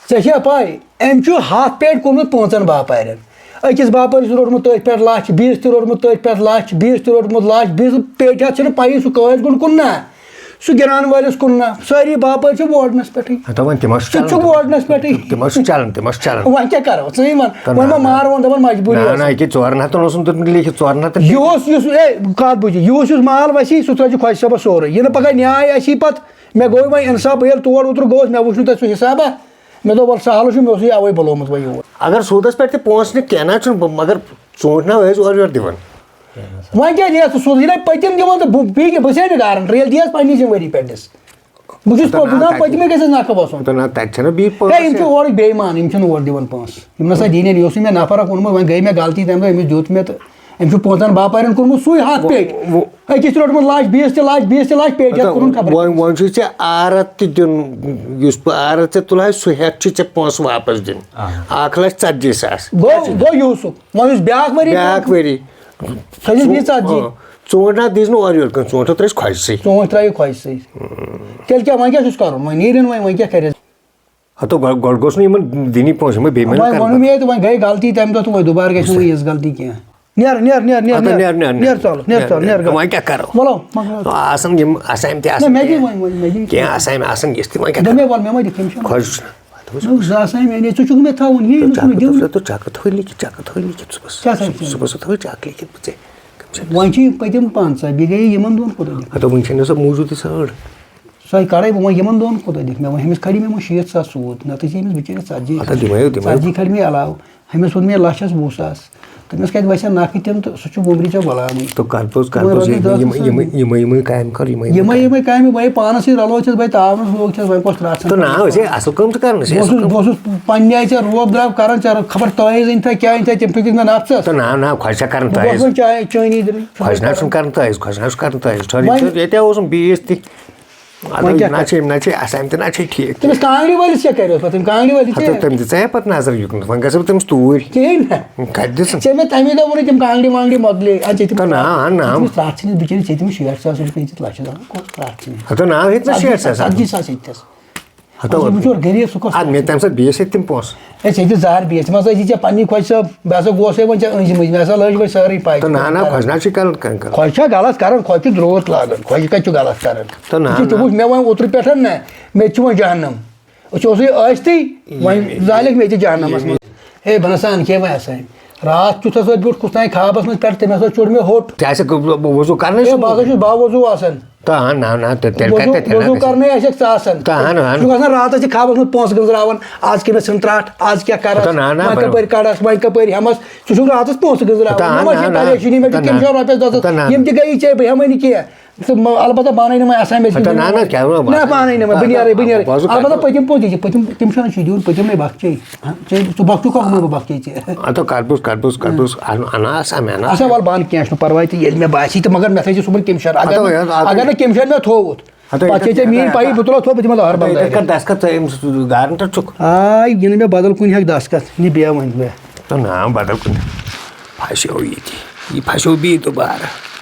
ژےٚ پاے أمۍ چھُ ہَتھ پیٹہِ کوٚرمُت 5 باپارٮ۪ن أکِس باپٲرِس روٚٹمُت تٔتھۍ پٮ۪ٹھ لَچھ بیٚیِس تہِ روٚٹمُت تٔتھۍ پٮ۪ٹھ لَچھ بیٚیِس تہِ روٚٹمُت لَچھ بیٚیِس پیٹہِ ہَتھ چھِنہٕ پَیی سُہ کٲژ گُنٛڈ کُن نا سُہ گِران وٲلِس کُن نا سٲری باپٲرۍ چھِ ووٹنَس پٮ۪ٹھٕے سُہ چھُ ووٹنَس پٮ۪ٹھٕے وۄنۍ کیٛاہ کَرو ژٕے وَن وۄنۍ ما مارون دَپان مجبوٗری یہِ اوس یُس کَتھ بوٗزِو یہِ اوس یُس مال وَسی سُہ ترٛٲوزِ خۄجہِ صٲبَس سورُے یہِ نہٕ پَگاہ نیاے آسی پَتہٕ مےٚ گوٚو وۄنۍ اِنصاف بہٕ ییٚلہِ تور اوترٕ گوٚوُس مےٚ وٕچھ نہٕ تَتہِ سُہ حِسابہ مےٚ دوٚپ وَلہٕ سہلٕے چھُ مےٚ اوسُے اَوَے بُلومُت وۄنۍ یور اگر سوٗدَس پٮ۪ٹھ تہِ پونٛسہٕ نہٕ کینٛہہ نہ چھُنہٕ مگر ژوٗنٛٹھۍ نا ٲسۍ اورٕ یورٕ دِوان وۄنۍ کیٛاہ دِیَس ژٕ سوٗد یہِ نَے پٔتِم دِوان تہٕ بیٚیہِ کیٛاہ بہٕ چھَسے نہٕ گارَنٹر ییٚلہِ دِیَس پنٛنہِ ذِموٲری پٮ۪ٹھ دِس بہٕ چھُس دَپان پٔتمہِ گژھٮ۪س نَکھٕ بَسُن تَتہِ چھَنہ بیٚیہِ ہے یِم چھِ اورٕکۍ بے ایٖمان یِم چھِنہٕ اورٕ دِوان پونٛسہٕ یِم نَسا دِیٖنۍ یہِ اوسُے مےٚ نفرَکھ اوٚنمُت وۄنۍ گٔے مےٚ غلطی تَمہِ دۄہ أمِس دیُت مےٚ تہٕ أمۍ چھُ 5 باپارٮ۪ن کوٚرمُت سُے ہَتھ پیٹہِ أکِس تہِ روٚٹمُت لَچھ بیٚیِس تہِ لَچھ بیٚیِس تہِ لَچھ پیٹہِ ہَتھ کوٚرُن خبر وۄنۍ چھُے ژےٚ آرت تہِ دیُن یُس بہٕ آرت ژےٚ تُلہٕ سُہ ہٮ۪تھ چھُ ژےٚ پونٛسہٕ واپَس دِنۍ 1,40,000 گوٚو یوٗسُف وۄنۍ یُس بیٛاکھ ؤری تھٲیزِس بیٚیہِ 40 ژوٗنٛٹھۍ نہ دِژ نہٕ اورٕ یورٕ کانٛہہ ژوٗنٛٹھۍ ترٛٲیِس خۄجسٕے ژوٗنٛٹھۍ ترٛٲیِو خۄجسٕے تیٚلہِ کیٛاہ وۄنۍ کیٛاہ چھُس کَرُن وۄنۍ نیرِن وۄنۍ کیٛاہ کَرٮ۪س ہتو گۄڈٕ گوٚژھ نہٕ یِمن دِنی پونٛسہٕ یِمے بیٚیہِ وۄنۍ ووٚنُم یے تہٕ وۄنۍ گٔے غلطی تَمہِ دۄہ تہٕ وۄنۍ دُبارٕ گژھِ نہٕ وۄنۍ یِژھ غلطی کینٛہہ وۄنۍ کیٛاہ کرو آسان یِم اَسامہِ تہِ آسان کینٛہہ اَسامہِ آسان یِژھ تہِ وۄنۍ خۄش ژٕ چھُکھ مےٚ تھاوُن چکہٕ تھٲے لیکھِتھ صُبحس تھٲے چک لیکھِتھ وۄنۍ چھِ پٔتِم 15 بیٚیہِ گٔیے یِمن دۄن کوٗتاہ دِکھ ہتو وٕنۍ چھَنہٕ سۄ موٗجوٗدٕے سٲڑ سۄے کَڑے بہٕ وۄنۍ یِمن دۄن کوٗتاہ دِکھ مےٚ وۄنۍ ہُمِس کھَڑِ مےٚ وۄنۍ 60,000 سوٗد نَتہٕ چھِ أمِس بِچٲرِس 40 کھَڑِ مےٚ علاوٕ ہُمِس ووٚن مےٚ 1,20,000 تٔمِس کَتہِ وَسن نَکھٕ تِم تہٕ سُہ چھُ گوٚبری ژےٚ غلامٕے یِمے کامہِ کر یِمے کامہِ وۄنۍ پانَس سۭتۍ رَلو چھَس بہٕ تاونَس لوگ چھَس وۄنۍ کۄس رَژھ اَصٕل کٲم چھِ کران بہٕ اوسُس پنٛنہِ آیہِ ژےٚ روب درٛاو کران ژےٚ خبر تٲیٖز أنۍ تھا کیٛاہ أنۍ تھا تِم ٹھُکِکھ مےٚ نَفژَس نہ خۄش چھا کران چٲنی دِنۍ خۄش نہ چھُنہٕ کران تٲیٖز خۄش نہ چھُ کران تٲیٖز ییٚتہِ اوسُم بیٚیِس تہِ نہ چھِ اَسامہِ تہِ نہ چھِ ٹھیٖک تٔمِس کانٛگرِ وٲلِس کیٛاہ کَریوس پَتہٕ تٔمۍ کانٛگرِ وٲلِس تٔمۍ دِژے پَتہٕ نظر یُکُن وۄنۍ گژھٕ بہٕ تٔمِس توٗرۍ کِہیٖنۍ نہ کَتہِ دِژ ژےٚ مےٚ تَمے دۄہ ووٚنُے تِم کانٛگرِ وانٛگرِ مۄکلے ترٛٹھ ژھٕنِس بِچٲرِس ژےٚ تٔمِس 60,000 رۄپیہِ أنِتھ لَچھَس ترٛٹھ ژھٕنِس ہتو ناو ہیٚتہِ نہ 60,000 40,000 ہیٚتِس ہتو غریٖب سُہ کۄس مےٚ تَمہِ ساتہٕ بیٚیِس ہیٚتہِ تِم پونٛسہٕ ہے ژےٚ دِ زار بیٚیِس ژٕ ما ٲسی ژےٚ پنٛنی خۄش صٲب بہٕ ہسا گوسَے وۄنۍ ژےٚ أنٛزۍ مٕنٛزۍ مےٚ ہسا لٔج وۄنۍ سٲرٕے پاے نہ خۄش نہ چھُ کران خۄش چھا غلط کران خۄش چھُ درٛوت لاگان خۄش کَتہِ چھُ غلط کران ژٕ وٕچھ مےٚ وۄنۍ اوترٕ پٮ۪ٹھ نہ مےٚ تہِ چھُ وۄنۍ جہنم أسۍ اوسُے ٲسۍتٕے وۄنۍ زالٮ۪کھ مےٚ تہِ جہنمَس منٛز ہے بہٕ نسا اَنکھے وۄنۍ ہسا راتھ کیُتھ ہسا بیوٗٹھ کُس تانۍ خابَس منٛز پٮ۪ٹھ تٔمۍ ہسا چوٚڑ مےٚ ہوٚٹ بہٕ ہسا چھُس باوضوٗ آسان وضوٗ کرنٕے آسٮ۪کھ ژٕ آسان ژٕ چھُکھ آسان راتَس تہِ خابَس منٛز پونٛسہٕ گٔنٛزراوان آز کٔمِس ژھٕن ترٛٹھ آز کیٛاہ کَرَس وۄنۍ کَپٲرۍ کَڑَس وۄنۍ کَپٲرۍ ہٮ۪مَس ژٕ چھُکھ راتَس پونٛسہٕ گٔنٛزراوان مےٚ ما چھِ پریشٲنی مےٚ چھُ کٔمِشن رۄپیَس دۄہَس یِم تہِ گٔیی ژےٚ بہٕ ہٮ۪مَے نہٕ کینٛہہ تہٕ البتہ بہٕ اَنَے نہٕ وۄنۍ اَسامہِ نہ بہٕ اَنَے نہٕ وۄنۍ بہٕ نیرَے البتہ پٔتِم پوٚز یہِ پٔتِم تِم چھُنہ چھُ دیُن پٔتِم نَے بخچے ژٕ بخچُکھ بہٕ بخچے ژےٚ اچھا وَلہٕ بہٕ اَنہٕ کینٛہہ چھُنہٕ پَرواے تہٕ ییٚلہِ مےٚ باسی تہٕ مگر مےٚ تھٲیزِ صُبحن کٔمِشن اگر نہٕ کٔمِشن مےٚ تھووُتھ پَتہٕ چھے ژےٚ میٛٲنۍ پَیی بہٕ تُلو تھوٚد بہٕ دِمہٕ لٔہر آے یہِ نہٕ مےٚ بدل کُنہِ ہٮ۪کہِ دستخط نہِ بیٚیہِ وۄنۍ مےٚ بدل کُنہِ پھسیو ییٚتہِ یہِ پھسیو بیٚیہِ دُبارٕ